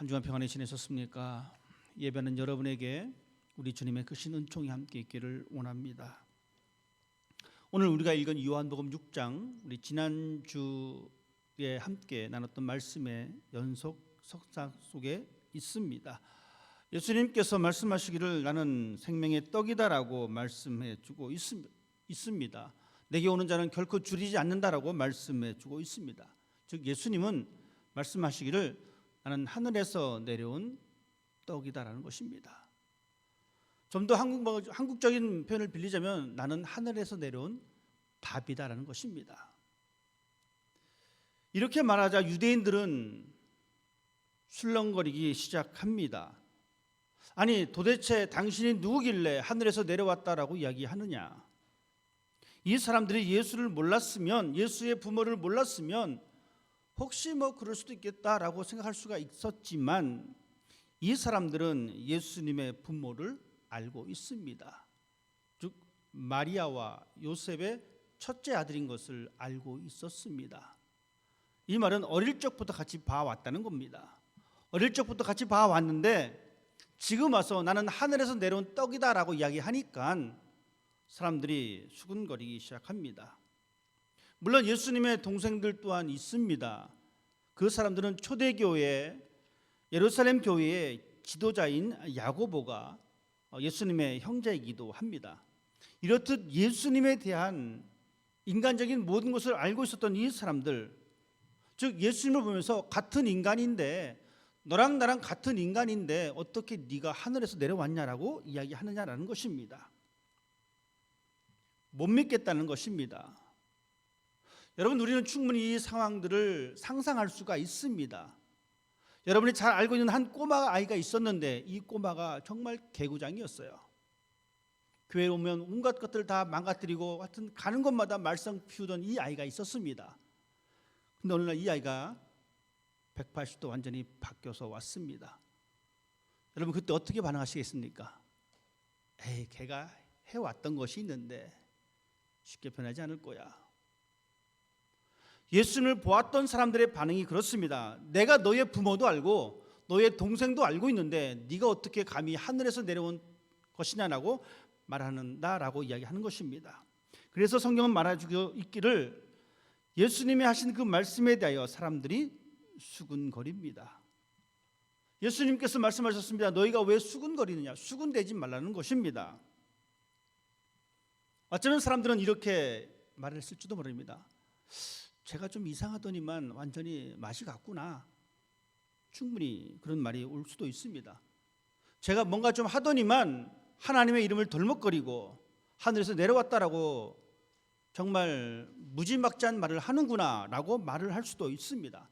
한 주간 평안히 지내셨습니까? 예배는 여러분에게 우리 주님의 크신 은총이 함께 있기를 원합니다. 오늘 우리가 읽은 요한복음 6장, 우리 지난주에 함께 나눴던 말씀의 연속 석사 속에 있습니다. 예수님께서 말씀하시기를 나는 생명의 떡이다라고 말씀해 주고 있습니다. 내게 오는 자는 결코 줄이지 않는다라고 말씀해 주고 있습니다. 즉 예수님은 말씀하시기를 나는 하늘에서 내려온 떡이다라는 것입니다. 좀 더 한국적인 표현을 빌리자면 나는 하늘에서 내려온 밥이다라는 것입니다. 이렇게 말하자 유대인들은 술렁거리기 시작합니다. 아니 도대체 당신이 누구길래 하늘에서 내려왔다라고 이야기하느냐? 이 사람들이 예수를 몰랐으면, 예수의 부모를 몰랐으면 혹시 그럴 수도 있겠다라고 생각할 수가 있었지만 이 사람들은 예수님의 부모를 알고 있습니다. 즉 마리아와 요셉의 첫째 아들인 것을 알고 있었습니다. 이 말은 어릴 적부터 같이 봐왔다는 겁니다. 어릴 적부터 같이 봐왔는데 지금 와서 나는 하늘에서 내려온 떡이다라고 이야기하니까 사람들이 수근거리기 시작합니다. 물론 예수님의 동생들 또한 있습니다. 그 사람들은 초대교회 예루살렘 교회의 지도자인 야고보가 예수님의 형제이기도 합니다. 이렇듯 예수님에 대한 인간적인 모든 것을 알고 있었던 이 사람들, 즉 예수님을 보면서 같은 인간인데 너랑 나랑 같은 인간인데 어떻게 네가 하늘에서 내려왔냐라고 이야기하느냐라는 것입니다. 못 믿겠다는 것입니다. 여러분, 우리는 충분히 이 상황들을 상상할 수가 있습니다. 여러분이 잘 알고 있는 한 꼬마 아이가 있었는데 이 꼬마가 정말 개구장이었어요. 교회에 오면 온갖 것들을 다 망가뜨리고 하여튼 가는 곳마다 말썽 피우던 이 아이가 있었습니다. 근데 어느 날 이 아이가 180도 완전히 바뀌어서 왔습니다. 여러분 그때 어떻게 반응하시겠습니까? 에이, 걔가 해왔던 것이 있는데 쉽게 변하지 않을 거야. 예수님을 보았던 사람들의 반응이 그렇습니다. 내가 너의 부모도 알고 너의 동생도 알고 있는데 네가 어떻게 감히 하늘에서 내려온 것이냐라고 말하는다라고 이야기하는 것입니다. 그래서 성경은 말해주고 있기를 예수님이 하신 그 말씀에 대하여 사람들이 수군거립니다. 예수님께서 말씀하셨습니다. 너희가 왜 수군거리느냐? 수군대지 말라는 것입니다. 어쩌면 사람들은 이렇게 말을 했을지도 모릅니다. 제가 좀 이상하더니만 완전히 맛이 갔구나. 충분히 그런 말이 올 수도 있습니다. 제가 뭔가 좀 하더니만 하나님의 이름을 덜먹거리고 하늘에서 내려왔다라고 정말 무지막지한 말을 하는구나 라고 말을 할 수도 있습니다.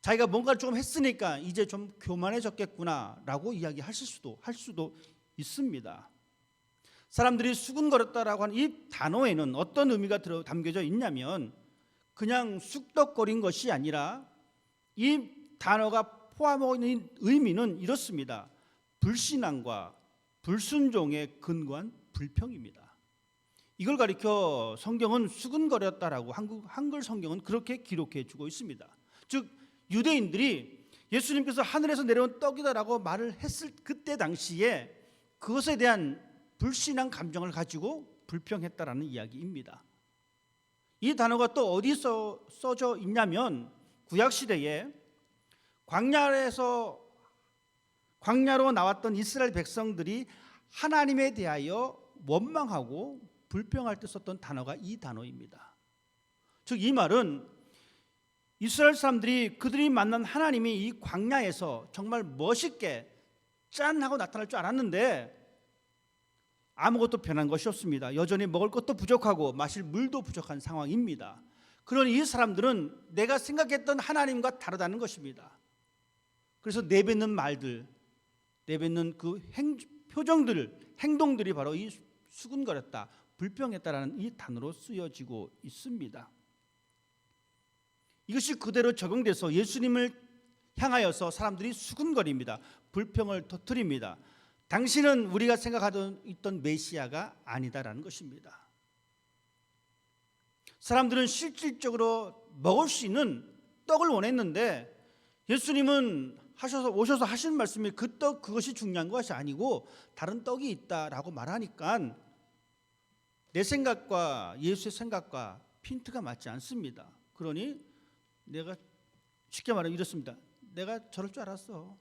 자기가 뭔가 조금 했으니까 이제 좀 교만해졌겠구나 라고 이야기하실 수도 있습니다. 사람들이 수군거렸다라고 하는 이 단어에는 어떤 의미가 담겨져 있냐면 그냥 쑥덕거린 것이 아니라 이 단어가 포함하고 있는 의미는 이렇습니다. 불신앙과 불순종에 근거한 불평입니다. 이걸 가리켜 성경은 수군거렸다라고 한글 성경은 그렇게 기록해 주고 있습니다. 즉 유대인들이 예수님께서 하늘에서 내려온 떡이다라고 말을 했을 그때 당시에 그것에 대한 불신앙 감정을 가지고 불평했다라는 이야기입니다. 이 단어가 또 어디서 써져 있냐면 구약시대에 광야로 나왔던 이스라엘 백성들이 하나님에 대하여 원망하고 불평할 때 썼던 단어가 이 단어입니다. 즉 이 말은 이스라엘 사람들이 그들이 만난 하나님이 이 광야에서 정말 멋있게 짠 하고 나타날 줄 알았는데 아무것도 변한 것이 없습니다. 여전히 먹을 것도 부족하고 마실 물도 부족한 상황입니다. 그러니 이 사람들은 내가 생각했던 하나님과 다르다는 것입니다. 그래서 내뱉는 말들, 내뱉는 그 표정들, 행동들이 바로 이 수군거렸다, 불평했다라는 이 단어로 쓰여지고 있습니다. 이것이 그대로 적용돼서 예수님을 향하여서 사람들이 수군거립니다. 불평을 터뜨립니다. 당신은 우리가 생각하던 있던 메시아가 아니다라는 것입니다. 사람들은 실질적으로 먹을 수 있는 떡을 원했는데 예수님은 오셔서 하신 말씀이 그 떡 그것이 중요한 것이 아니고 다른 떡이 있다라고 말하니까 내 생각과 예수의 생각과 핀트가 맞지 않습니다. 그러니 내가 쉽게 말하면 이렇습니다. 내가 저럴 줄 알았어.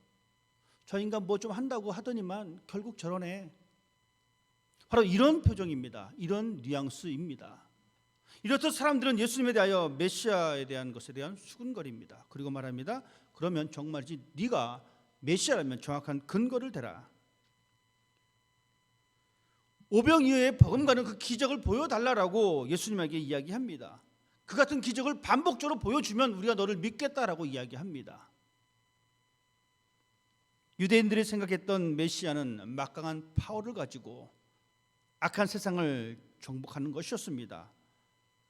저 인간 뭐 좀 한다고 하더니만 결국 저러네. 바로 이런 표정입니다. 이런 뉘앙스입니다. 이렇듯 사람들은 예수님에 대하여 메시아에 대한 것에 대한 수군거립니다. 그리고 말합니다. 그러면 정말이지 네가 메시아라면 정확한 근거를 대라. 오병이어의 버금가는 그 기적을 보여달라고 예수님에게 이야기합니다. 그 같은 기적을 반복적으로 보여주면 우리가 너를 믿겠다라고 이야기합니다. 유대인들이 생각했던 메시아는 막강한 파워를 가지고 악한 세상을 정복하는 것이었습니다.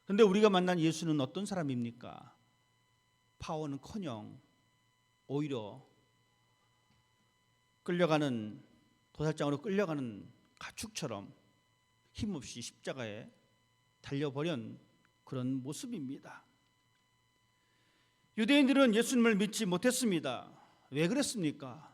그런데 우리가 만난 예수는 어떤 사람입니까? 파워는커녕 오히려 끌려가는 도살장으로 끌려가는 가축처럼 힘없이 십자가에 달려버린 그런 모습입니다. 유대인들은 예수님을 믿지 못했습니다. 왜 그랬습니까?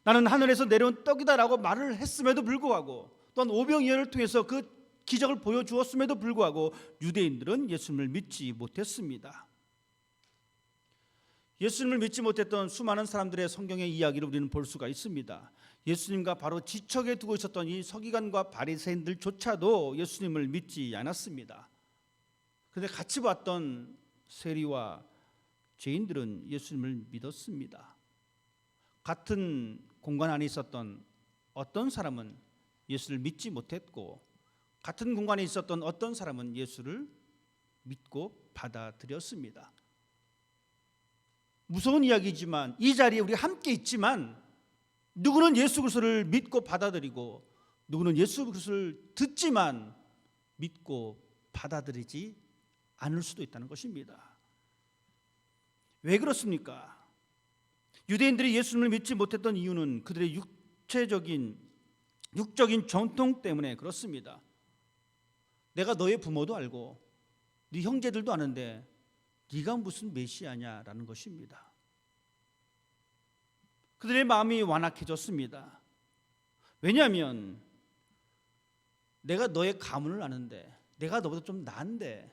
나는 하늘에서 내려온 떡이다라고 말을 했음에도 불구하고 또한 오병이어를 통해서 그 기적을 보여주었음에도 불구하고 유대인들은 예수님을 믿지 못했습니다. 예수님을 믿지 못했던 수많은 사람들의 성경의 이야기를 우리는 볼 수가 있습니다. 예수님과 바로 지척에 두고 있었던 이 서기관과 바리새인들조차도 예수님을 믿지 않았습니다. 그런데 같이 봤던 세리와 죄인들은 예수님을 믿었습니다. 같은 공간 안에 있었던 어떤 사람은 예수를 믿지 못했고 같은 공간에 있었던 어떤 사람은 예수를 믿고 받아들였습니다. 무서운 이야기지만 이 자리에 우리 함께 있지만 누구는 예수 그리스도를 믿고 받아들이고 누구는 예수 그리스도를 듣지만 믿고 받아들이지 않을 수도 있다는 것입니다. 왜 그렇습니까? 유대인들이 예수님을 믿지 못했던 이유는 그들의 육적인 전통 때문에 그렇습니다. 내가 너의 부모도 알고 네 형제들도 아는데 네가 무슨 메시아냐라는 것입니다. 그들의 마음이 완악해졌습니다. 왜냐하면 내가 너의 가문을 아는데 내가 너보다 좀 나은데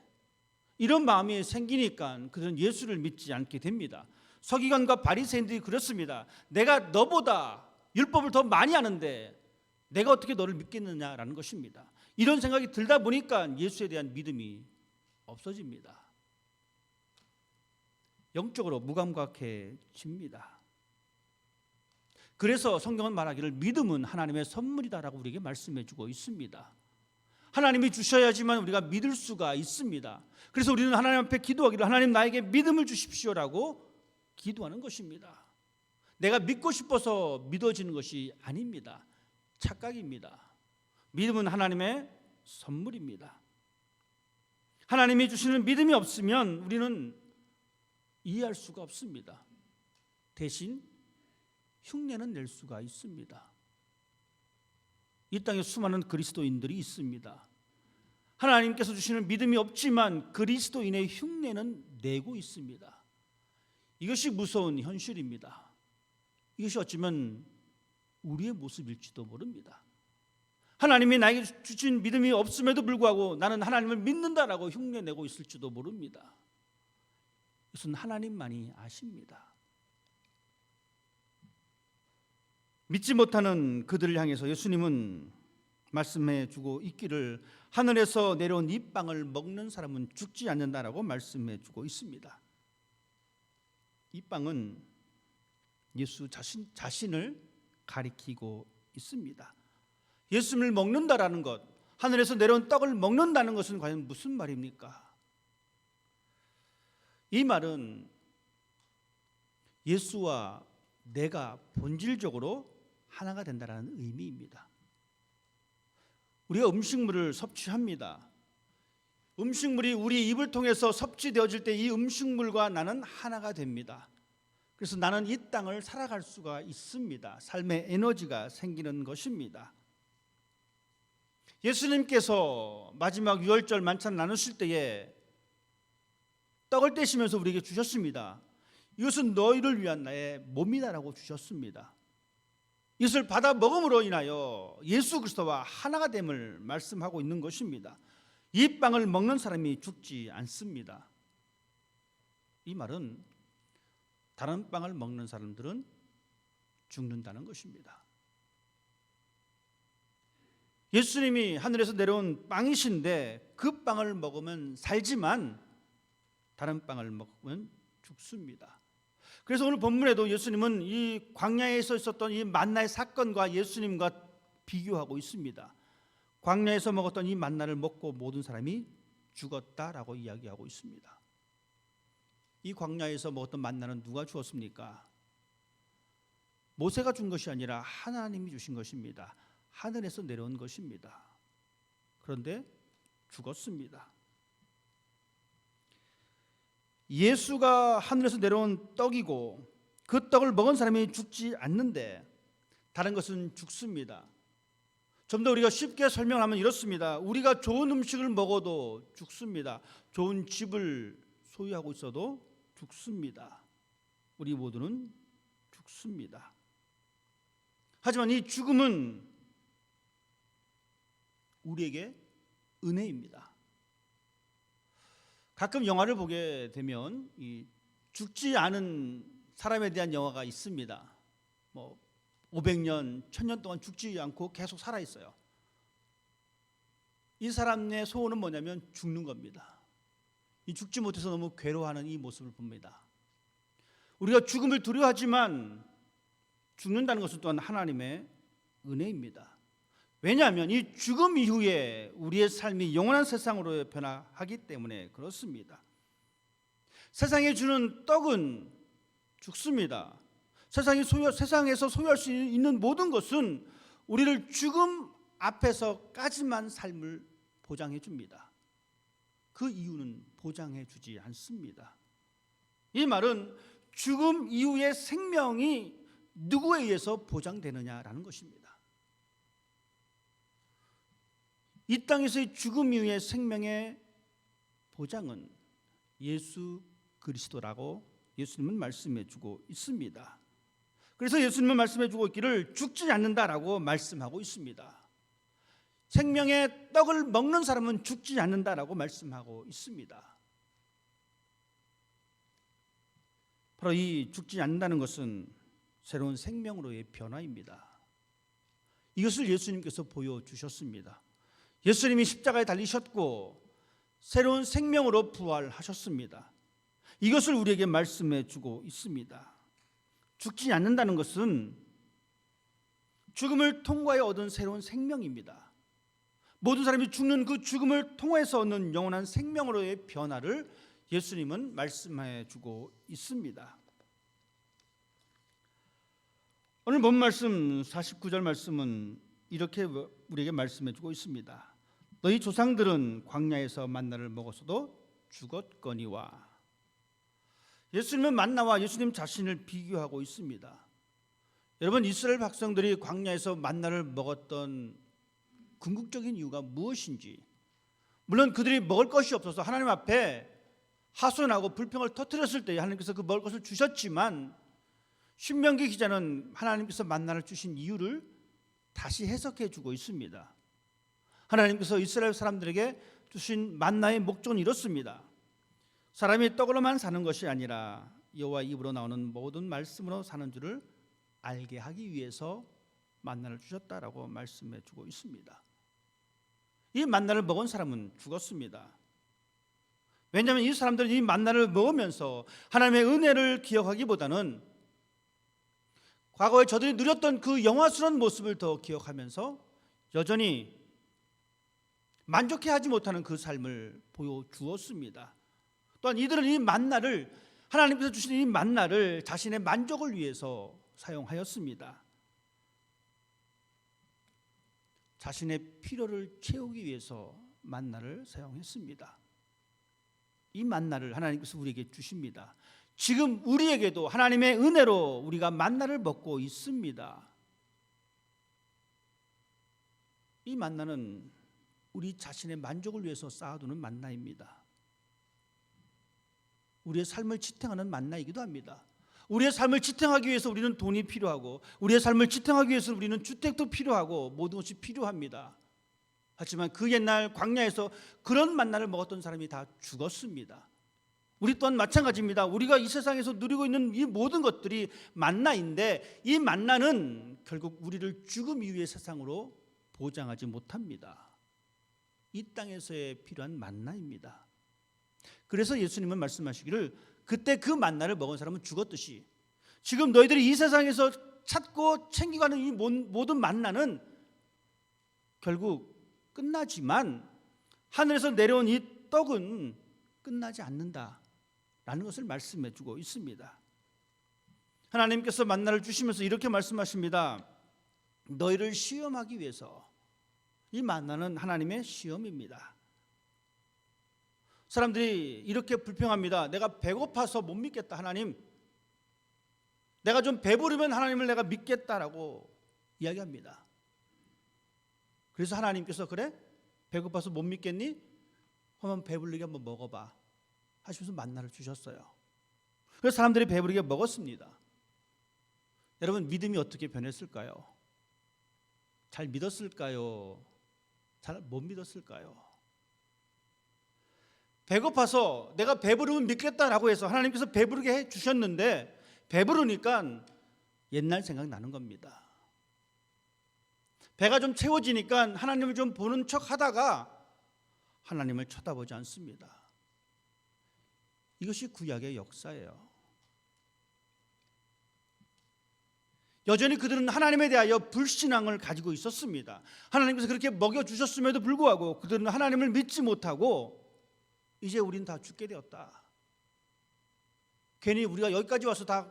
이런 마음이 생기니까 그들은 예수를 믿지 않게 됩니다. 서기관과 바리새인들이 그렇습니다. 내가 너보다 율법을 더 많이 아는데 내가 어떻게 너를 믿겠느냐라는 것입니다. 이런 생각이 들다 보니까 예수에 대한 믿음이 없어집니다. 영적으로 무감각해집니다. 그래서 성경은 말하기를 믿음은 하나님의 선물이다라고 우리에게 말씀해주고 있습니다. 하나님이 주셔야지만 우리가 믿을 수가 있습니다. 그래서 우리는 하나님 앞에 기도하기를 하나님 나에게 믿음을 주십시오라고 기도하는 것입니다. 내가 믿고 싶어서 믿어지는 것이 아닙니다. 착각입니다. 믿음은 하나님의 선물입니다. 하나님이 주시는 믿음이 없으면 우리는 이해할 수가 없습니다. 대신 흉내는 낼 수가 있습니다. 이 땅에 수많은 그리스도인들이 있습니다. 하나님께서 주시는 믿음이 없지만 그리스도인의 흉내는 내고 있습니다. 이것이 무서운 현실입니다. 이것이 어쩌면 우리의 모습일지도 모릅니다. 하나님이 나에게 주신 믿음이 없음에도 불구하고 나는 하나님을 믿는다라고 흉내내고 있을지도 모릅니다. 이것은 하나님만이 아십니다. 믿지 못하는 그들을 향해서 예수님은 말씀해 주고 있기를 하늘에서 내려온 이 빵을 먹는 사람은 죽지 않는다라고 말씀해 주고 있습니다. 이 빵은 예수 자신을 가리키고 있습니다. 예수님을 먹는다라는 것, 하늘에서 내려온 떡을 먹는다는 것은 과연 무슨 말입니까? 이 말은 예수와 내가 본질적으로 하나가 된다는 의미입니다. 우리가 음식물을 섭취합니다. 음식물이 우리 입을 통해서 섭취되어질 때 이 음식물과 나는 하나가 됩니다. 그래서 나는 이 땅을 살아갈 수가 있습니다. 삶의 에너지가 생기는 것입니다. 예수님께서 마지막 유월절 만찬 나누실 때에 떡을 떼시면서 우리에게 주셨습니다. 이것은 너희를 위한 나의 몸이다라고 주셨습니다. 이것을 받아 먹음으로 인하여 예수 그리스도와 하나가 됨을 말씀하고 있는 것입니다. 이 빵을 먹는 사람이 죽지 않습니다. 이 말은 다른 빵을 먹는 사람들은 죽는다는 것입니다. 예수님이 하늘에서 내려온 빵이신데 그 빵을 먹으면 살지만 다른 빵을 먹으면 죽습니다. 그래서 오늘 본문에도 예수님은 이 광야에서 있었던 이 만나의 사건과 예수님과 비교하고 있습니다. 광야에서 먹었던 이 만나를 먹고 모든 사람이 죽었다라고 이야기하고 있습니다. 이 광야에서 먹었던 만나는 누가 주었습니까? 모세가 준 것이 아니라 하나님이 주신 것입니다. 하늘에서 내려온 것입니다. 그런데 죽었습니다. 예수가 하늘에서 내려온 떡이고 그 떡을 먹은 사람이 죽지 않는데 다른 것은 죽습니다. 좀 더 우리가 쉽게 설명하면 이렇습니다. 우리가 좋은 음식을 먹어도 죽습니다. 좋은 집을 소유하고 있어도 죽습니다. 우리 모두는 죽습니다. 하지만 이 죽음은 우리에게 은혜입니다. 가끔 영화를 보게 되면 이 죽지 않은 사람에 대한 영화가 있습니다. 500년, 1000년 동안 죽지 않고 계속 살아 있어요. 이 사람의 소원은 뭐냐면 죽는 겁니다. 이 죽지 못해서 너무 괴로워하는 이 모습을 봅니다. 우리가 죽음을 두려워하지만 죽는다는 것은 또한 하나님의 은혜입니다. 왜냐하면 이 죽음 이후에 우리의 삶이 영원한 세상으로 변화하기 때문에 그렇습니다. 세상에 주는 떡은 죽습니다. 세상에서 소유할 수 있는 모든 것은 우리를 죽음 앞에서까지만 삶을 보장해 줍니다. 그 이유는 보장해 주지 않습니다. 이 말은 죽음 이후의 생명이 누구에 의해서 보장되느냐라는 것입니다. 이 땅에서의 죽음 이후의 생명의 보장은 예수 그리스도라고 예수님은 말씀해 주고 있습니다. 그래서 예수님은 말씀해 주고 있기를 죽지 않는다라고 말씀하고 있습니다. 생명의 떡을 먹는 사람은 죽지 않는다라고 말씀하고 있습니다. 바로 이 죽지 않는다는 것은 새로운 생명으로의 변화입니다. 이것을 예수님께서 보여주셨습니다. 예수님이 십자가에 달리셨고 새로운 생명으로 부활하셨습니다. 이것을 우리에게 말씀해 주고 있습니다. 죽지 않는다는 것은 죽음을 통과해 얻은 새로운 생명입니다. 모든 사람이 죽는 그 죽음을 통해서 얻는 영원한 생명으로의 변화를 예수님은 말씀해 주고 있습니다. 오늘 본 말씀 49절 말씀은 이렇게 우리에게 말씀해 주고 있습니다. 너희 조상들은 광야에서 만나를 먹었어도 죽었거니와. 예수님은 만나와 예수님 자신을 비교하고 있습니다. 여러분, 이스라엘 백성들이 광야에서 만나를 먹었던 궁극적인 이유가 무엇인지, 물론 그들이 먹을 것이 없어서 하나님 앞에 하소연하고 불평을 터뜨렸을 때 하나님께서 그 먹을 것을 주셨지만, 신명기 기자는 하나님께서 만나를 주신 이유를 다시 해석해 주고 있습니다. 하나님께서 이스라엘 사람들에게 주신 만나의 목적은 이렇습니다. 사람이 떡으로만 사는 것이 아니라 여호와 입으로 나오는 모든 말씀으로 사는 줄을 알게 하기 위해서 만나를 주셨다라고 말씀해 주고 있습니다. 이 만나를 먹은 사람은 죽었습니다. 왜냐하면 이 사람들은 이 만나를 먹으면서 하나님의 은혜를 기억하기보다는 과거에 저들이 누렸던 그 영화스러운 모습을 더 기억하면서 여전히 만족해하지 못하는 그 삶을 보여주었습니다. 또한 이들은 이 만나를, 하나님께서 주신 이 만나를 자신의 만족을 위해서 사용하였습니다. 자신의 필요를 채우기 위해서 만나를 사용했습니다. 이 만나를 하나님께서 우리에게 주십니다. 지금 우리에게도 하나님의 은혜로 우리가 만나를 먹고 있습니다. 이 만나는 우리 자신의 만족을 위해서 쌓아두는 만나입니다. 우리의 삶을 지탱하는 만나이기도 합니다. 우리의 삶을 지탱하기 위해서 우리는 돈이 필요하고, 우리의 삶을 지탱하기 위해서 우리는 주택도 필요하고, 모든 것이 필요합니다. 하지만 그 옛날 광야에서 그런 만나를 먹었던 사람이 다 죽었습니다. 우리 또한 마찬가지입니다. 우리가 이 세상에서 누리고 있는 이 모든 것들이 만나인데, 이 만나는 결국 우리를 죽음 이후의 세상으로 보장하지 못합니다. 이 땅에서의 필요한 만나입니다. 그래서 예수님은 말씀하시기를, 그때 그 만나를 먹은 사람은 죽었듯이 지금 너희들이 이 세상에서 찾고 챙겨가는 이 모든 만나는 결국 끝나지만 하늘에서 내려온 이 떡은 끝나지 않는다라는 것을 말씀해 주고 있습니다. 하나님께서 만나를 주시면서 이렇게 말씀하십니다. 너희를 시험하기 위해서. 이 만나는 하나님의 시험입니다. 사람들이 이렇게 불평합니다. 내가 배고파서 못 믿겠다, 하나님. 내가 좀 배부르면 하나님을 내가 믿겠다라고 이야기합니다. 그래서 하나님께서 그래? 배고파서 못 믿겠니? 그러면 배부르게 한번 먹어봐 하시면서 만나를 주셨어요. 그래서 사람들이 배부르게 먹었습니다. 여러분, 믿음이 어떻게 변했을까요? 잘 믿었을까요? 잘 못 믿었을까요? 배고파서 내가 배부르면 믿겠다라고 해서 하나님께서 배부르게 해 주셨는데, 배부르니까 옛날 생각나는 겁니다. 배가 좀 채워지니까 하나님을 좀 보는 척 하다가 하나님을 쳐다보지 않습니다. 이것이 구약의 역사예요. 여전히 그들은 하나님에 대하여 불신앙을 가지고 있었습니다. 하나님께서 그렇게 먹여주셨음에도 불구하고 그들은 하나님을 믿지 못하고 이제 우린 다 죽게 되었다. 괜히 우리가 여기까지 와서 다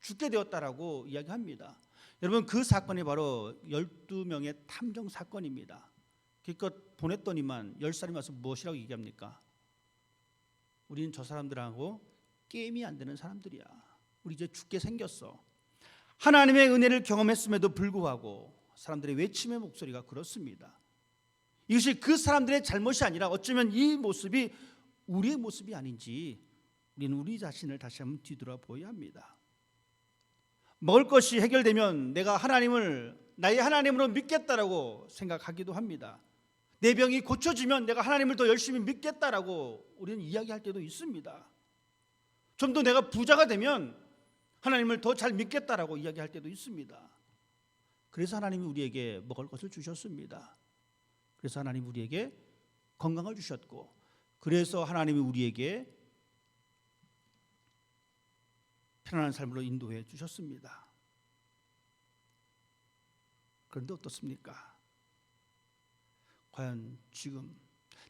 죽게 되었다라고 이야기합니다. 여러분, 그 사건이 바로 12명의 탐정 사건입니다. 기껏 보냈더니만 10사람이 와서 무엇이라고 얘기합니까? 우리는 저 사람들하고 게임이 안 되는 사람들이야. 우리 이제 죽게 생겼어. 하나님의 은혜를 경험했음에도 불구하고 사람들의 외침의 목소리가 그렇습니다. 이것이 그 사람들의 잘못이 아니라 어쩌면 이 모습이 우리의 모습이 아닌지 우리는 우리 자신을 다시 한번 뒤돌아보아야 합니다. 먹을 것이 해결되면 내가 하나님을 나의 하나님으로 믿겠다라고 생각하기도 합니다. 내 병이 고쳐지면 내가 하나님을 더 열심히 믿겠다라고 우리는 이야기할 때도 있습니다. 좀 더 내가 부자가 되면 하나님을 더 잘 믿겠다라고 이야기할 때도 있습니다. 그래서 하나님이 우리에게 먹을 것을 주셨습니다. 그래서 하나님이 우리에게 건강을 주셨고, 그래서 하나님이 우리에게 편안한 삶으로 인도해 주셨습니다. 그런데 어떻습니까? 과연 지금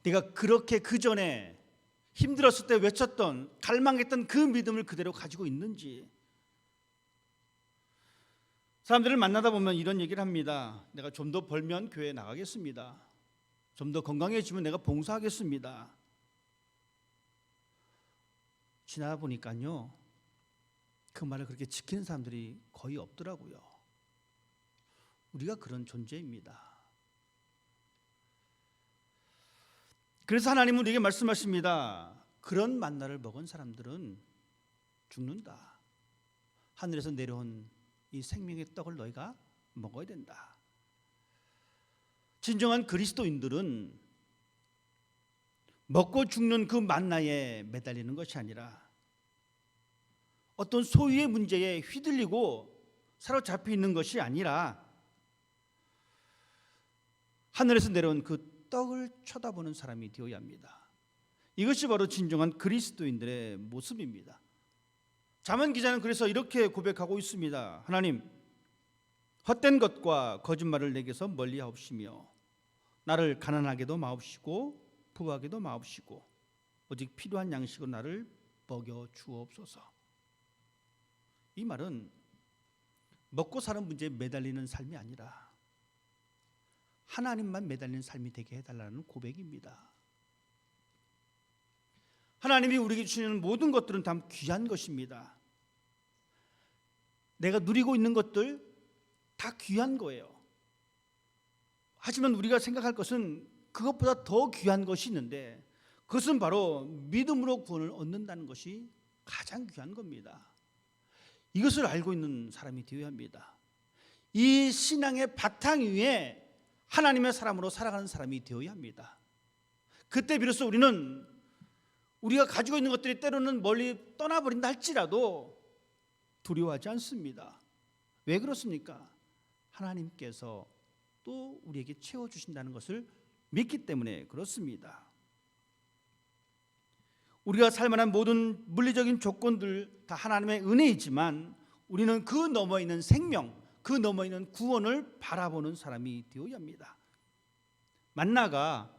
내가 그렇게 그 전에 힘들었을 때 외쳤던, 갈망했던 그 믿음을 그대로 가지고 있는지. 사람들을 만나다 보면 이런 얘기를 합니다. 내가 좀 더 벌면 교회에 나가겠습니다. 좀 더 건강해지면 내가 봉사하겠습니다. 지나다 보니까요, 그 말을 그렇게 지키는 사람들이 거의 없더라고요. 우리가 그런 존재입니다. 그래서 하나님은 우리에게 말씀하십니다. 그런 만나를 먹은 사람들은 죽는다. 하늘에서 내려온 이 생명의 떡을 너희가 먹어야 된다. 진정한 그리스도인들은 먹고 죽는 그 만나에 매달리는 것이 아니라 어떤 소유의 문제에 휘둘리고 사로잡혀 있는 것이 아니라 하늘에서 내려온 그 떡을 쳐다보는 사람이 되어야 합니다. 이것이 바로 진정한 그리스도인들의 모습입니다. 잠언 기자는 그래서 이렇게 고백하고 있습니다. 하나님, 헛된 것과 거짓말을 내게서 멀리하옵시며 나를 가난하게도 마옵시고 부하게도 마옵시고 오직 필요한 양식으로 나를 먹여 주옵소서. 이 말은 먹고 사는 문제에 매달리는 삶이 아니라 하나님만 매달리는 삶이 되게 해달라는 고백입니다. 하나님이 우리에게 주시는 모든 것들은 다 귀한 것입니다. 내가 누리고 있는 것들 다 귀한 거예요. 하지만 우리가 생각할 것은 그것보다 더 귀한 것이 있는데 그것은 바로 믿음으로 구원을 얻는다는 것이 가장 귀한 겁니다. 이것을 알고 있는 사람이 되어야 합니다. 이 신앙의 바탕 위에 하나님의 사람으로 살아가는 사람이 되어야 합니다. 그때 비로소 우리는 우리가 가지고 있는 것들이 때로는 멀리 떠나버린다 할지라도 두려워하지 않습니다. 왜 그렇습니까? 하나님께서 또 우리에게 채워주신다는 것을 믿기 때문에 그렇습니다. 우리가 살만한 모든 물리적인 조건들 다 하나님의 은혜이지만 우리는 그 너머 있는 생명, 그 너머 있는 구원을 바라보는 사람이 되어야 합니다. 만나가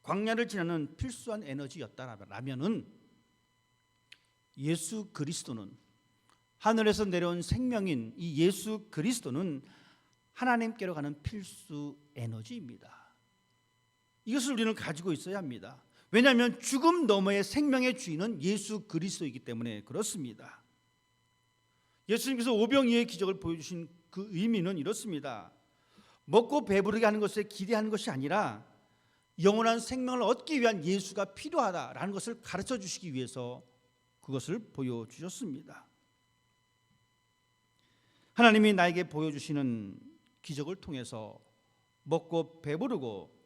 광야를 지나는 필수한 에너지였다라면은 예수 그리스도는, 하늘에서 내려온 생명인 이 예수 그리스도는 하나님께로 가는 필수 에너지입니다. 이것을 우리는 가지고 있어야 합니다. 왜냐하면 죽음 너머의 생명의 주인은 예수 그리스도이기 때문에 그렇습니다. 예수님께서 오병이어의 기적을 보여주신 그 의미는 이렇습니다. 먹고 배부르게 하는 것에 기대하는 것이 아니라 영원한 생명을 얻기 위한 예수가 필요하다라는 것을 가르쳐 주시기 위해서 그것을 보여주셨습니다. 하나님이 나에게 보여주시는 기적을 통해서 먹고 배부르고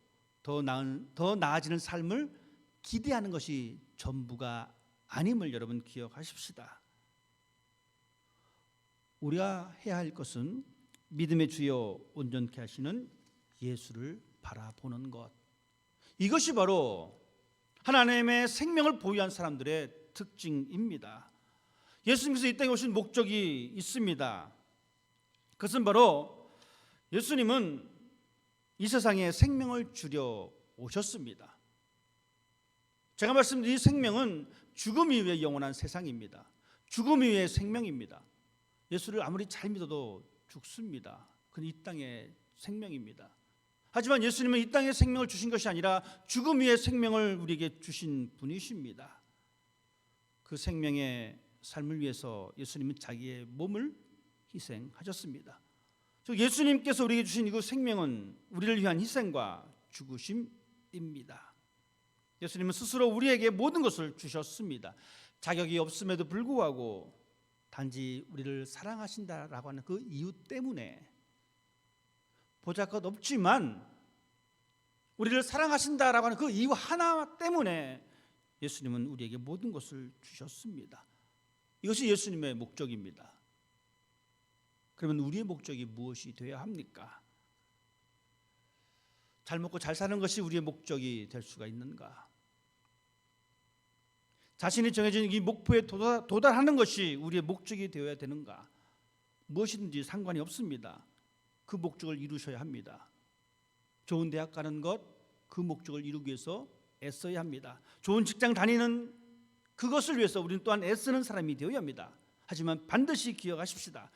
더 나아지는 삶을 기대하는 것이 전부가 아님을 여러분 기억하십시다. 우리가 해야 할 것은 믿음의 주여 온전케 하시는 예수를 바라보는 것. 이것이 바로 하나님의 생명을 보유한 사람들의 특징입니다. 예수님께서 이 땅에 오신 목적이 있습니다. 그것은 바로 예수님은 이 세상에 생명을 주려 오셨습니다. 제가 말씀드린 생명은 죽음 이후의 영원한 세상입니다. 죽음 이후의 생명입니다. 예수를 아무리 잘 믿어도 죽습니다. 그건 이 땅의 생명입니다. 하지만 예수님은 이 땅의 생명을 주신 것이 아니라 죽음 위의 생명을 우리에게 주신 분이십니다. 그 생명의 삶을 위해서 예수님은 자기의 몸을 희생하셨습니다. 즉 예수님께서 우리에게 주신 그 생명은 우리를 위한 희생과 죽으심입니다. 예수님은 스스로 우리에게 모든 것을 주셨습니다. 자격이 없음에도 불구하고 단지 우리를 사랑하신다라고 하는 그 이유 때문에, 보잘것없지만 우리를 사랑하신다라고 하는 그 이유 하나 때문에 예수님은 우리에게 모든 것을 주셨습니다. 이것이 예수님의 목적입니다. 그러면 우리의 목적이 무엇이 되어야 합니까? 잘 먹고 잘 사는 것이 우리의 목적이 될 수가 있는가? 자신이 정해진 이 목표에 도달하는 것이 우리의 목적이 되어야 되는가? 무엇이든지 상관이 없습니다. 그 목적을 이루셔야 합니다. 좋은 대학 가는 것, 그 목적을 이루기 위해서 애써야 합니다. 좋은 직장 다니는 그것을 위해서 우리는 또한 애쓰는 사람이 되어야 합니다. 하지만 반드시 기억하십시다.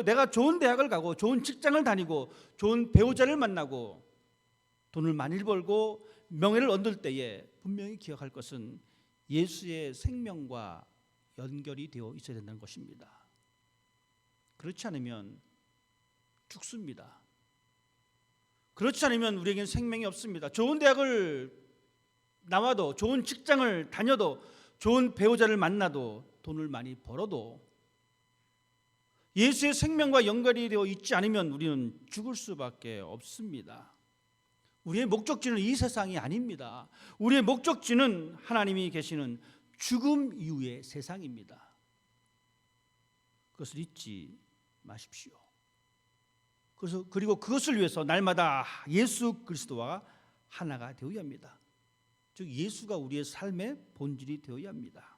내가 좋은 대학을 가고 좋은 직장을 다니고 좋은 배우자를 만나고 돈을 많이 벌고 명예를 얻을 때에 분명히 기억할 것은 예수의 생명과 연결이 되어 있어야 된다는 것입니다. 그렇지 않으면 죽습니다. 그렇지 않으면 우리에게는 생명이 없습니다. 좋은 대학을 나와도, 좋은 직장을 다녀도, 좋은 배우자를 만나도, 돈을 많이 벌어도 예수의 생명과 연결이 되어 있지 않으면 우리는 죽을 수밖에 없습니다. 우리의 목적지는 이 세상이 아닙니다. 우리의 목적지는 하나님이 계시는 죽음 이후의 세상입니다. 그것을 잊지 마십시오. 그리고 그것을 위해서 날마다 예수 그리스도와 하나가 되어야 합니다. 즉 예수가 우리의 삶의 본질이 되어야 합니다.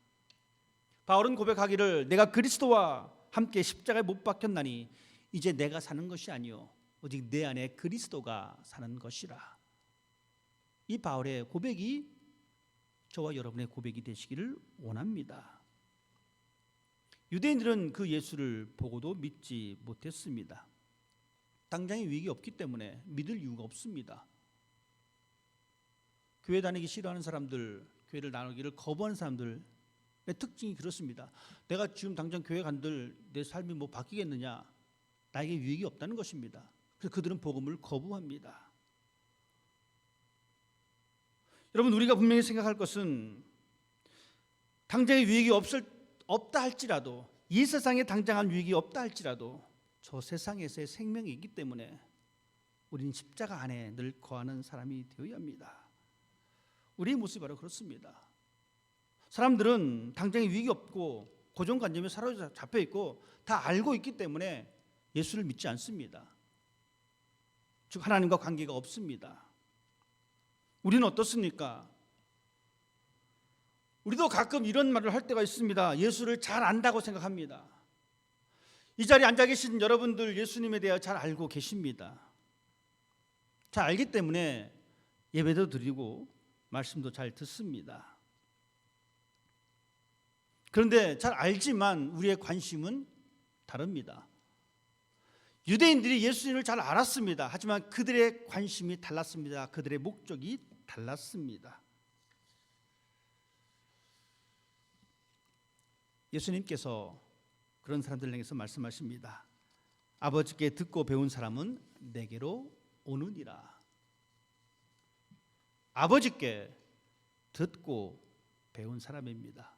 바울은 고백하기를 내가 그리스도와 함께 십자가에 못 박혔나니 이제 내가 사는 것이 아니요 오직 내 안에 그리스도가 사는 것이라. 이 바울의 고백이 저와 여러분의 고백이 되시기를 원합니다. 유대인들은 그 예수를 보고도 믿지 못했습니다. 당장의 위익이 없기 때문에 믿을 이유가 없습니다. 교회 다니기 싫어하는 사람들, 교회를 나누기를 거부하는 사람들의 특징이 그렇습니다. 내가 지금 당장 교회 간들 내 삶이 뭐 바뀌겠느냐, 나에게 유익이 없다는 것입니다. 그래서 그들은 복음을 거부합니다. 여러분, 우리가 분명히 생각할 것은 당장의 위익이 없다 할지라도, 이 세상에 당장한 위익이 없다 할지라도 저 세상에서의 생명이 있기 때문에 우리는 십자가 안에 늘 거하는 사람이 되어야 합니다. 우리의 모습이 바로 그렇습니다. 사람들은 당장의 위익이 없고 고정관념에 사로잡혀 있고 다 알고 있기 때문에 예수를 믿지 않습니다. 즉 하나님과 관계가 없습니다. 우리는 어떻습니까? 우리도 가끔 이런 말을 할 때가 있습니다. 예수를 잘 안다고 생각합니다. 이 자리에 앉아 계신 여러분들 예수님에 대해 잘 알고 계십니다. 잘 알기 때문에 예배도 드리고 말씀도 잘 듣습니다. 그런데 잘 알지만 우리의 관심은 다릅니다. 유대인들이 예수님을 잘 알았습니다. 하지만 그들의 관심이 달랐습니다. 그들의 목적이 달랐습니다. 예수님께서 그런 사람들 향해서 말씀하십니다. 아버지께 듣고 배운 사람은 내게로 오느니라. 아버지께 듣고 배운 사람입니다.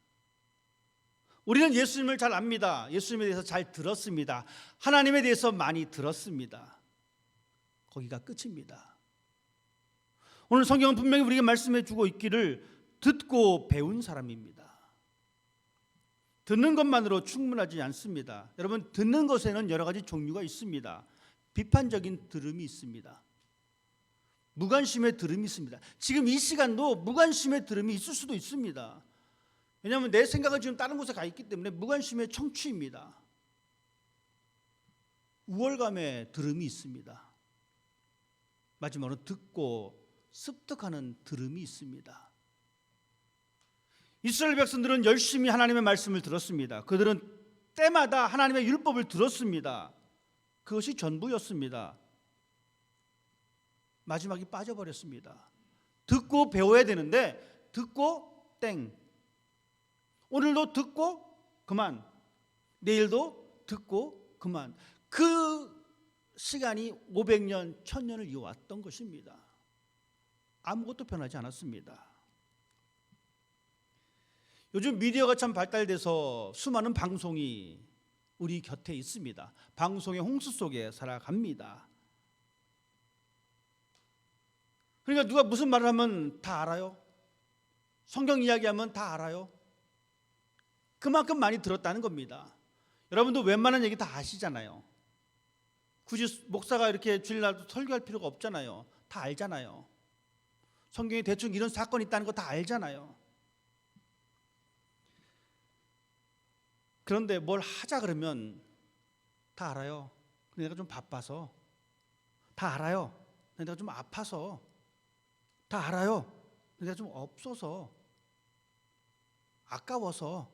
우리는 예수님을 잘 압니다. 예수님에 대해서 잘 들었습니다. 하나님에 대해서 많이 들었습니다. 거기가 끝입니다. 오늘 성경은 분명히 우리에게 말씀해 주고 있기를 듣고 배운 사람입니다. 듣는 것만으로 충분하지 않습니다. 여러분, 듣는 것에는 여러 가지 종류가 있습니다. 비판적인 들음이 있습니다. 무관심의 들음이 있습니다. 지금 이 시간도 무관심의 들음이 있을 수도 있습니다. 왜냐하면 내 생각은 지금 다른 곳에 가 있기 때문에 무관심의 청취입니다. 우월감의 들음이 있습니다. 마지막으로 듣고 습득하는 들음이 있습니다. 이스라엘 백성들은 열심히 하나님의 말씀을 들었습니다. 그들은 때마다 하나님의 율법을 들었습니다. 그것이 전부였습니다. 마지막에 빠져버렸습니다. 듣고 배워야 되는데 듣고 땡. 오늘도 듣고 그만. 내일도 듣고 그만. 그 시간이 500년, 1000년을 이어왔던 것입니다. 아무것도 변하지 않았습니다. 요즘 미디어가 참 발달돼서 수많은 방송이 우리 곁에 있습니다. 방송의 홍수 속에 살아갑니다. 그러니까 누가 무슨 말을 하면 다 알아요. 성경 이야기하면 다 알아요. 그만큼 많이 들었다는 겁니다. 여러분도 웬만한 얘기 다 아시잖아요. 굳이 목사가 이렇게 주일날 설교할 필요가 없잖아요. 다 알잖아요. 성경에 대충 이런 사건이 있다는 거 다 알잖아요. 그런데 뭘 하자 그러면 다 알아요. 내가 좀 바빠서. 다 알아요. 내가 좀 아파서. 다 알아요. 내가 좀 없어서. 아까워서.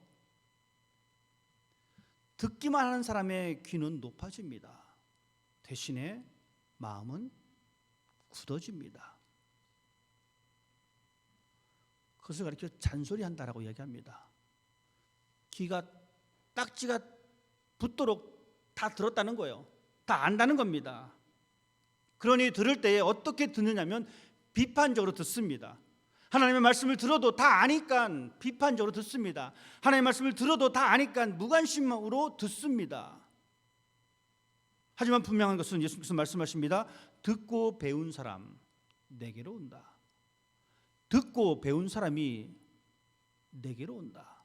듣기만 하는 사람의 귀는 높아집니다. 대신에 마음은 굳어집니다. 그것을 가리켜 잔소리한다라고 얘기합니다. 귀가 딱지가 붙도록 다 들었다는 거예요. 다 안다는 겁니다. 그러니 들을 때에 어떻게 듣느냐면 비판적으로 듣습니다. 하나님의 말씀을 들어도 다 아니까 비판적으로 듣습니다. 하나님의 말씀을 들어도 다 아니까 무관심으로 듣습니다. 하지만 분명한 것은 예수님께서 말씀하십니다. 듣고 배운 사람 내게로 온다. 듣고 배운 사람이 내게로 온다.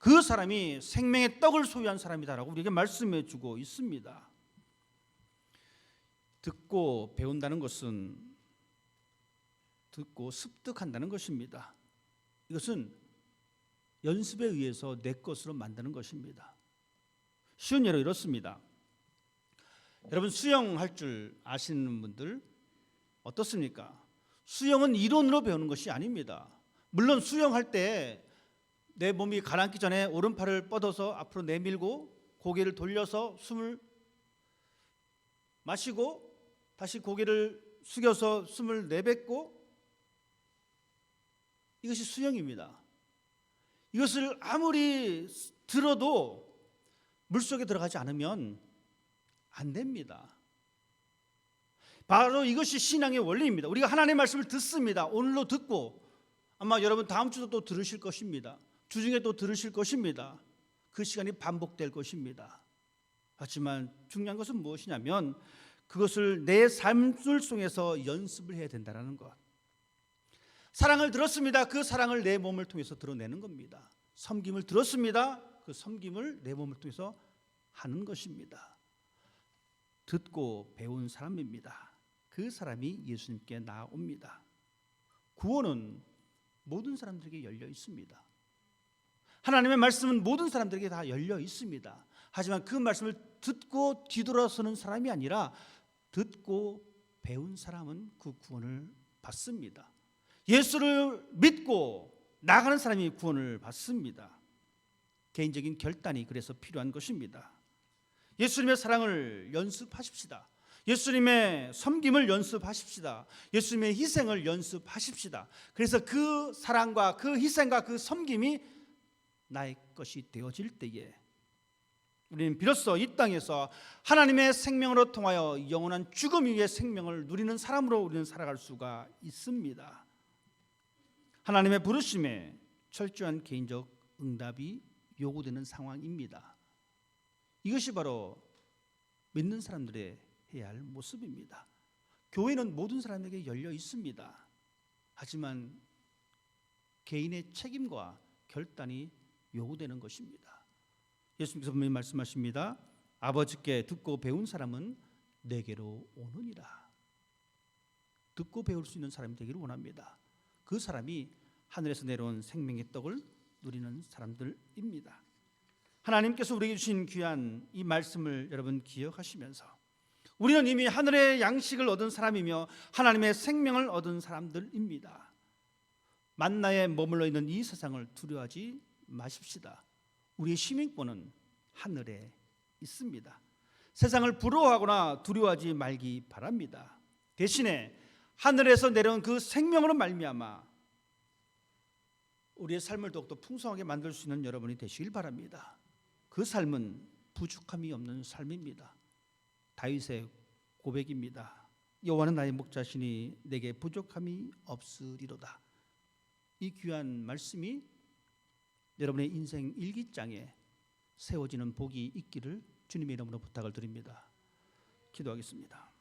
그 사람이 생명의 떡을 소유한 사람이다라고 우리에게 말씀해 주고 있습니다. 듣고 배운다는 것은 듣고 습득한다는 것입니다. 이것은 연습에 의해서 내 것으로 만드는 것입니다. 쉬운 예로 이렇습니다. 여러분 수영할 줄 아시는 분들 어떻습니까? 수영은 이론으로 배우는 것이 아닙니다. 물론 수영할 때 내 몸이 가라앉기 전에 오른팔을 뻗어서 앞으로 내밀고 고개를 돌려서 숨을 마시고 다시 고개를 숙여서 숨을 내뱉고 이것이 수영입니다. 이것을 아무리 들어도 물속에 들어가지 않으면 안 됩니다. 바로 이것이 신앙의 원리입니다. 우리가 하나님의 말씀을 듣습니다. 오늘도 듣고 아마 여러분 다음 주도 또 들으실 것입니다. 주중에 또 들으실 것입니다. 그 시간이 반복될 것입니다. 하지만 중요한 것은 무엇이냐면 그것을 내 삶을 속에서 연습을 해야 된다는 것. 사랑을 들었습니다. 그 사랑을 내 몸을 통해서 드러내는 겁니다. 섬김을 들었습니다. 그 섬김을 내 몸을 통해서 하는 것입니다. 듣고 배운 사람입니다. 그 사람이 예수님께 나옵니다. 구원은 모든 사람들에게 열려 있습니다. 하나님의 말씀은 모든 사람들에게 다 열려 있습니다. 하지만 그 말씀을 듣고 뒤돌아서는 사람이 아니라 듣고 배운 사람은 그 구원을 받습니다. 예수를 믿고 나가는 사람이 구원을 받습니다. 개인적인 결단이 그래서 필요한 것입니다. 예수님의 사랑을 연습하십시다. 예수님의 섬김을 연습하십시다. 예수님의 희생을 연습하십시다. 그래서 그 사랑과 그 희생과 그 섬김이 나의 것이 되어질 때에 우리는 비로소 이 땅에서 하나님의 생명으로 통하여 영원한 죽음 이후의 생명을 누리는 사람으로 우리는 살아갈 수가 있습니다. 하나님의 부르심에 철저한 개인적 응답이 요구되는 상황입니다. 이것이 바로 믿는 사람들의 해야 할 모습입니다. 교회는 모든 사람에게 열려 있습니다. 하지만 개인의 책임과 결단이 요구되는 것입니다. 예수님께서 분명히 말씀하십니다. 아버지께 듣고 배운 사람은 내게로 오느니라. 듣고 배울 수 있는 사람이 되기를 원합니다. 그 사람이 하늘에서 내려온 생명의 떡을 누리는 사람들입니다. 하나님께서 우리에게 주신 귀한 이 말씀을 여러분 기억하시면서 우리는 이미 하늘의 양식을 얻은 사람이며 하나님의 생명을 얻은 사람들입니다. 만나에 머물러 있는 이 세상을 두려워하지 마십시다. 우리의 시민권은 하늘에 있습니다. 세상을 부러워하거나 두려워하지 말기 바랍니다. 대신에 하늘에서 내려온 그 생명으로 말미암아 우리의 삶을 더욱더 풍성하게 만들 수 있는 여러분이 되시길 바랍니다. 그 삶은 부족함이 없는 삶입니다. 다윗의 고백입니다. 여호와는 나의 목자시니 내게 부족함이 없으리로다. 이 귀한 말씀이 여러분의 인생 일기장에 세워지는 복이 있기를 주님의 이름으로 부탁을 드립니다. 기도하겠습니다.